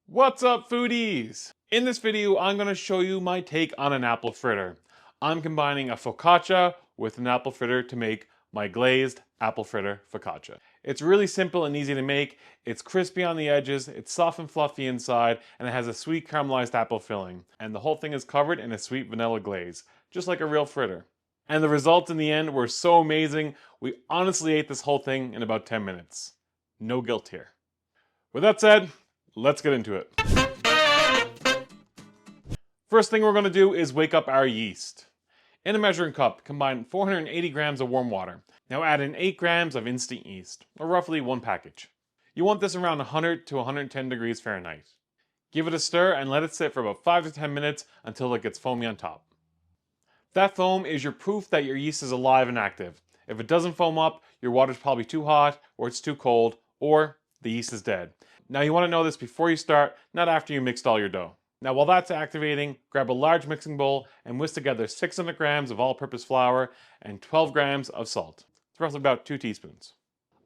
What's up, foodies? In this video, I'm going to show you my take on an apple fritter. I'm combining a focaccia with an apple fritter to make my glazed apple fritter focaccia. It's really simple and easy to make. It's crispy on the edges, it's soft and fluffy inside, and it has a sweet caramelized apple filling. And the whole thing is covered in a sweet vanilla glaze, just like a real fritter. And the results in the end were so amazing, we honestly ate this whole thing in about 10 minutes. No guilt here. With that said, let's get into it. First thing we're going to do is wake up our yeast. In a measuring cup, combine 480 grams of warm water. Now add in 8 grams of instant yeast, or roughly 1 package. You want this around 100 to 110 degrees Fahrenheit. Give it a stir and let it sit for about 5 to 10 minutes until it gets foamy on top. That foam is your proof that your yeast is alive and active. If it doesn't foam up, your water's probably too hot, or it's too cold, or the yeast is dead. Now you want to know this before you start, not after you mixed all your dough. Now while that's activating, grab a large mixing bowl and whisk together 600 grams of all-purpose flour and 12 grams of salt. It's roughly about 2 teaspoons.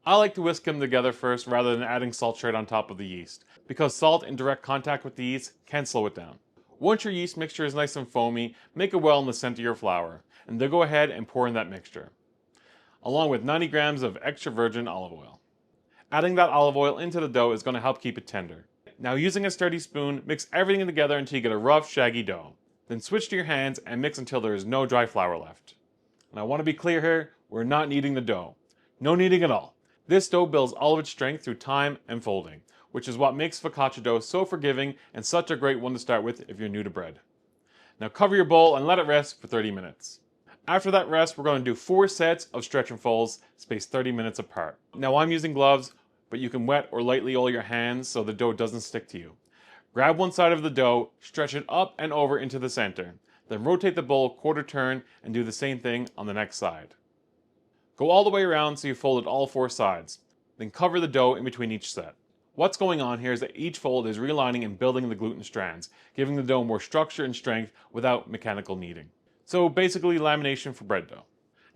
I like to whisk them together first rather than adding salt straight on top of the yeast, because salt in direct contact with the yeast can slow it down. Once your yeast mixture is nice and foamy, make a well in the center of your flour, and then go ahead and pour in that mixture, along with 90 grams of extra virgin olive oil. Adding that olive oil into the dough is going to help keep it tender. Now using a sturdy spoon, mix everything together until you get a rough, shaggy dough. Then switch to your hands and mix until there is no dry flour left. And I want to be clear here, we're not kneading the dough. No kneading at all. This dough builds all of its strength through time and folding, which is what makes focaccia dough so forgiving and such a great one to start with if you're new to bread. Now cover your bowl and let it rest for 30 minutes. After that rest, we're going to do 4 sets of stretch and folds spaced 30 minutes apart. Now I'm using gloves, but you can wet or lightly oil your hands so the dough doesn't stick to you. Grab one side of the dough, stretch it up and over into the center. Then rotate the bowl quarter turn and do the same thing on the next side. Go all the way around so you folded all 4 sides. Then cover the dough in between each set. What's going on here is that each fold is realigning and building the gluten strands, giving the dough more structure and strength without mechanical kneading. So basically lamination for bread dough.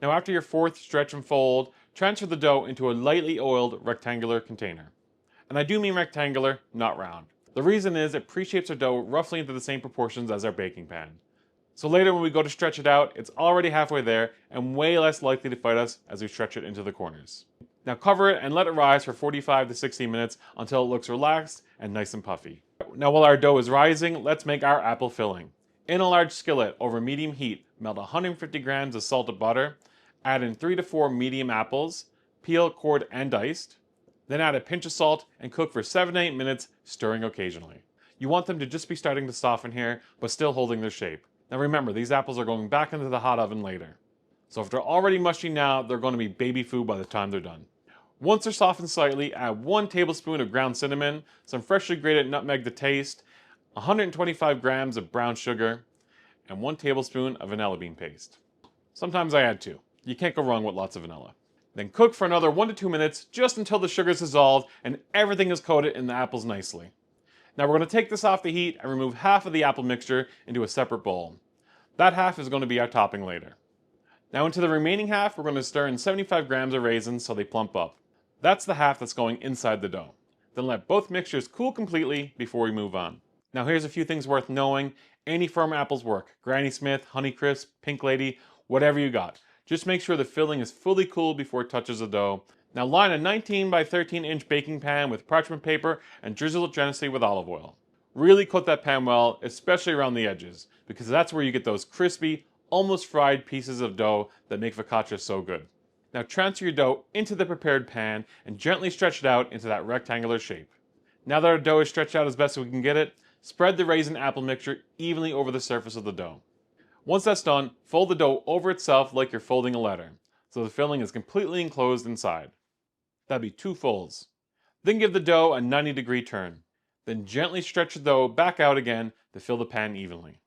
Now after your 4th stretch and fold, transfer the dough into a lightly oiled rectangular container. And I do mean rectangular, not round. The reason is it pre-shapes our dough roughly into the same proportions as our baking pan. So later when we go to stretch it out, it's already halfway there and way less likely to fight us as we stretch it into the corners. Now cover it and let it rise for 45 to 60 minutes until it looks relaxed and nice and puffy. Now while our dough is rising, let's make our apple filling. In a large skillet over medium heat, melt 150 grams of salted butter, add in 3 to 4 medium apples, peel, cored, and diced. Then add a pinch of salt and cook for 7 to 8 minutes, stirring occasionally. You want them to just be starting to soften here, but still holding their shape. Now remember, these apples are going back into the hot oven later. So if they're already mushy now, they're going to be baby food by the time they're done. Once they're softened slightly, add 1 tablespoon of ground cinnamon, some freshly grated nutmeg to taste, 125 grams of brown sugar, and 1 tablespoon of vanilla bean paste. Sometimes I add 2. You can't go wrong with lots of vanilla. Then cook for another 1 to 2 minutes just until the sugar is dissolved and everything is coated in the apples nicely. Now we're going to take this off the heat and remove half of the apple mixture into a separate bowl. That half is going to be our topping later. Now into the remaining half, we're going to stir in 75 grams of raisins so they plump up. That's the half that's going inside the dough. Then let both mixtures cool completely before we move on. Now here's a few things worth knowing. Any firm apples work. Granny Smith, Honeycrisp, Pink Lady, whatever you got. Just make sure the filling is fully cool before it touches the dough. Now line a 19 by 13 inch baking pan with parchment paper and drizzle it generously with olive oil. Really coat that pan well, especially around the edges, because that's where you get those crispy, almost fried pieces of dough that make focaccia so good. Now transfer your dough into the prepared pan and gently stretch it out into that rectangular shape. Now that our dough is stretched out as best we can get it, spread the raisin apple mixture evenly over the surface of the dough. Once that's done, fold the dough over itself like you're folding a letter, so the filling is completely enclosed inside. That'd be 2 folds. Then give the dough a 90-degree turn. Then gently stretch the dough back out again to fill the pan evenly.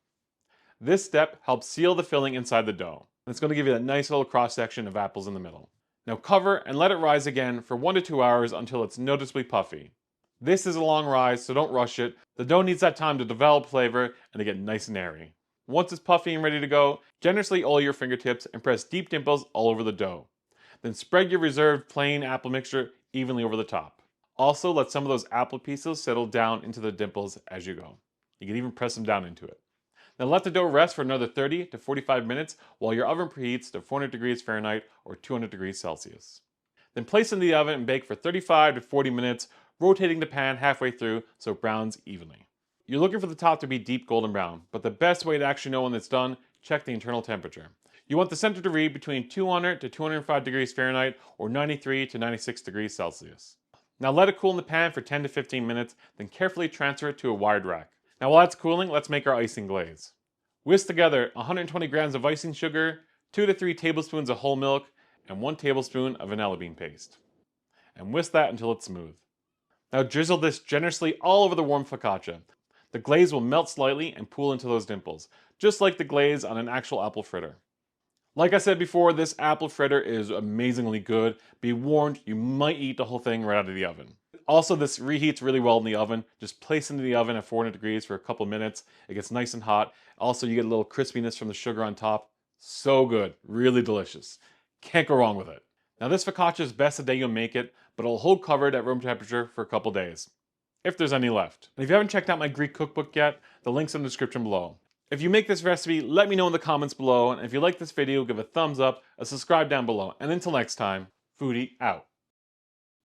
This step helps seal the filling inside the dough, and it's going to give you that nice little cross-section of apples in the middle. Now cover and let it rise again for 1 to 2 hours until it's noticeably puffy. This is a long rise, so don't rush it. The dough needs that time to develop flavor and to get nice and airy. Once it's puffy and ready to go, generously oil your fingertips and press deep dimples all over the dough. Then spread your reserved plain apple mixture evenly over the top. Also, let some of those apple pieces settle down into the dimples as you go. You can even press them down into it. Now let the dough rest for another 30 to 45 minutes while your oven preheats to 400 degrees Fahrenheit or 200 degrees Celsius. Then place it in the oven and bake for 35 to 40 minutes, rotating the pan halfway through so it browns evenly. You're looking for the top to be deep golden brown, but the best way to actually know when it's done, check the internal temperature. You want the center to read between 200 to 205 degrees Fahrenheit or 93 to 96 degrees Celsius. Now let it cool in the pan for 10 to 15 minutes, then carefully transfer it to a wired rack. Now while that's cooling, let's make our icing glaze. Whisk together 120 grams of icing sugar, 2 to 3 tablespoons of whole milk, and 1 tablespoon of vanilla bean paste. And whisk that until it's smooth. Now drizzle this generously all over the warm focaccia. The glaze will melt slightly and pool into those dimples, just like the glaze on an actual apple fritter. Like I said before, this apple fritter is amazingly good. Be warned, you might eat the whole thing right out of the oven. Also, this reheats really well in the oven. Just place it into the oven at 400 degrees for a couple minutes. It gets nice and hot. Also, you get a little crispiness from the sugar on top. So good, really delicious. Can't go wrong with it. Now this focaccia is best the day you'll make it, but it'll hold covered at room temperature for a couple days, if there's any left. And if you haven't checked out my Greek cookbook yet, the link's in the description below. If you make this recipe, let me know in the comments below, and if you like this video, give a thumbs up, a subscribe down below, and until next time, FOOD-DEE out.